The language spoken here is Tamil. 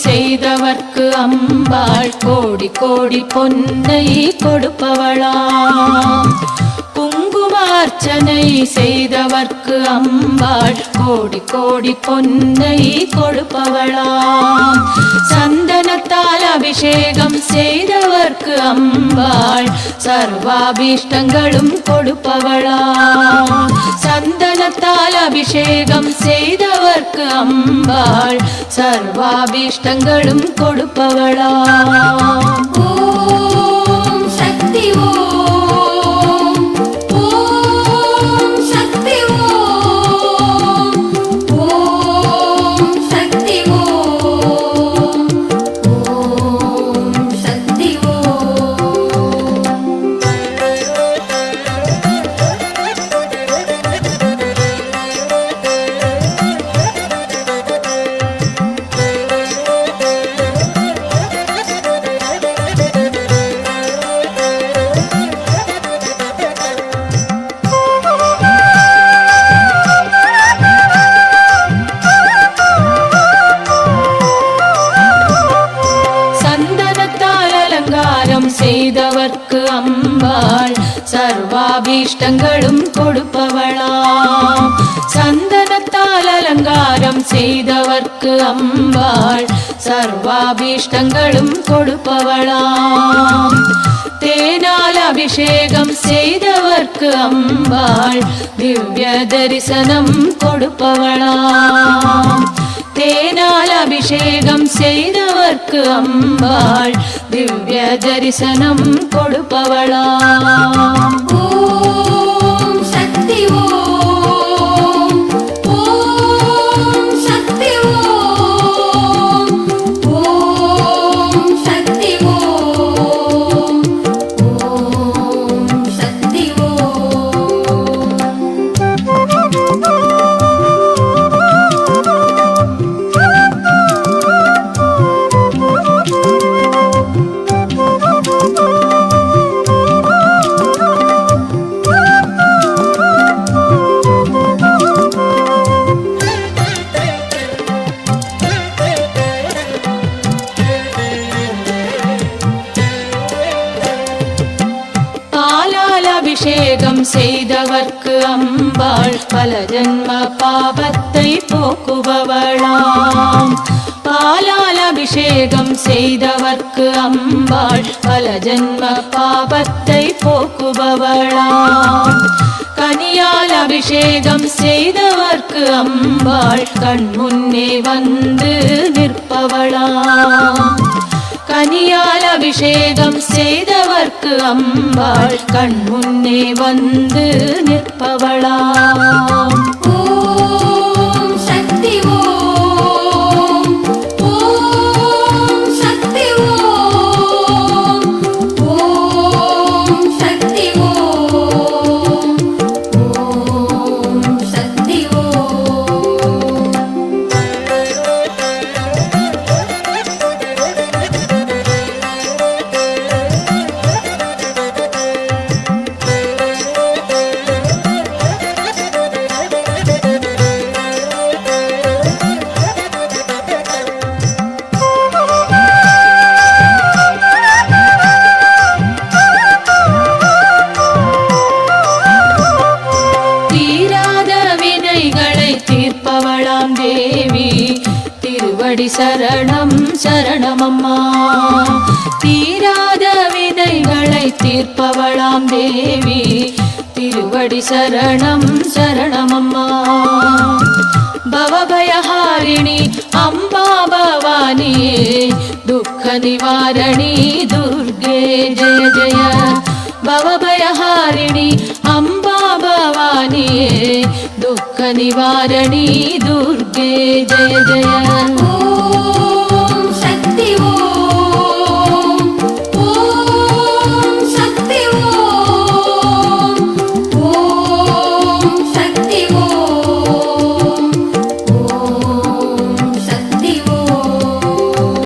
செய்தவர்க்கு அம்பாள் கோடி கோடி பொன்னை கொடுப்பவளாம். குங்குமார்ச்சனை செய்தவர்க்கு அம்பாள் கோடி கோடி பொன்னை கொடுப்பவளாம். சந்தனத்தால் அபிஷேகம் செய்தவர்க்கு அம்பாள் சர்வாபீஷ்டங்களும் கொடுப்பவளாம். சந்தனத்தால் அபிஷேகம் செய்தவர்க்கு அம்பாள் சர்வாபீஷ்டங்களும் கொடுப்பவளாம். ஓம் சக்தி ஓம், ஓம் சக்தி ஓம், ஓம் சக்தி ஓம், ஓம் சக்தி ஓம். செய்தவர்க்கு அம்பாள் சர்வாபீஷ்டங்களும் கொடுப்பவளாம். சந்தனத்தால் அலங்காரம் செய்தவர்க்கு அம்பாள் சர்வாபீஷ்டங்களும் கொடுப்பவளாம். தேனால் அபிஷேகம் செய்தவர்க்கு அம்பாள் திவ்ய தரிசனம் கொடுப்பவளாம். தேனால் அபிஷேகம் செய்தவர்க்கு அம்பாள் திவ்ய தரிசனம் கொடுப்பவளாம். ஓம் சக்தி ஓம், ஓம் சக்தி ஓம், ஓம் சக்தி ஓம், ஓம் சக்தி ஓம். அபிஷேகம் செய்தவர்க்கு அம்பாள் பல ஜன்ம பாவத்தை போக்குபவளாம். பாலால் அபிஷேகம் செய்தவர்க்கு அம்பாள் பல ஜன்ம பாவத்தை போக்குபவளாம். கனியால் அபிஷேகம் செய்தவர்க்கு அம்பாள் கண் முன்னே வந்து நிற்பவளாம். கனியால் அபிஷேகம் செய்தவர்க்கு அம்பாள் கண் முன்னே வந்து நிற்பவளாம். ஓம் சக்தி ஓம், ஓம் சக்தி ஓம், ஓம் சக்தி ஓம், ஓம் சக்தி ஓம். தீர்ப்பவளாம் தேவி திருவடி சரணம் சரணமம்மா. தீராத வினைகளை தீர்ப்பவளாம் தேவி திருவடி சரணம் சரணமம்மா. பவபயஹாரிணி அம்பா பவானியே துக்க நிவாரணி துர்गे जय जय. भवभयहारिणी अम्बा भवानी दुःख निवारणी दुर्गे जय जय.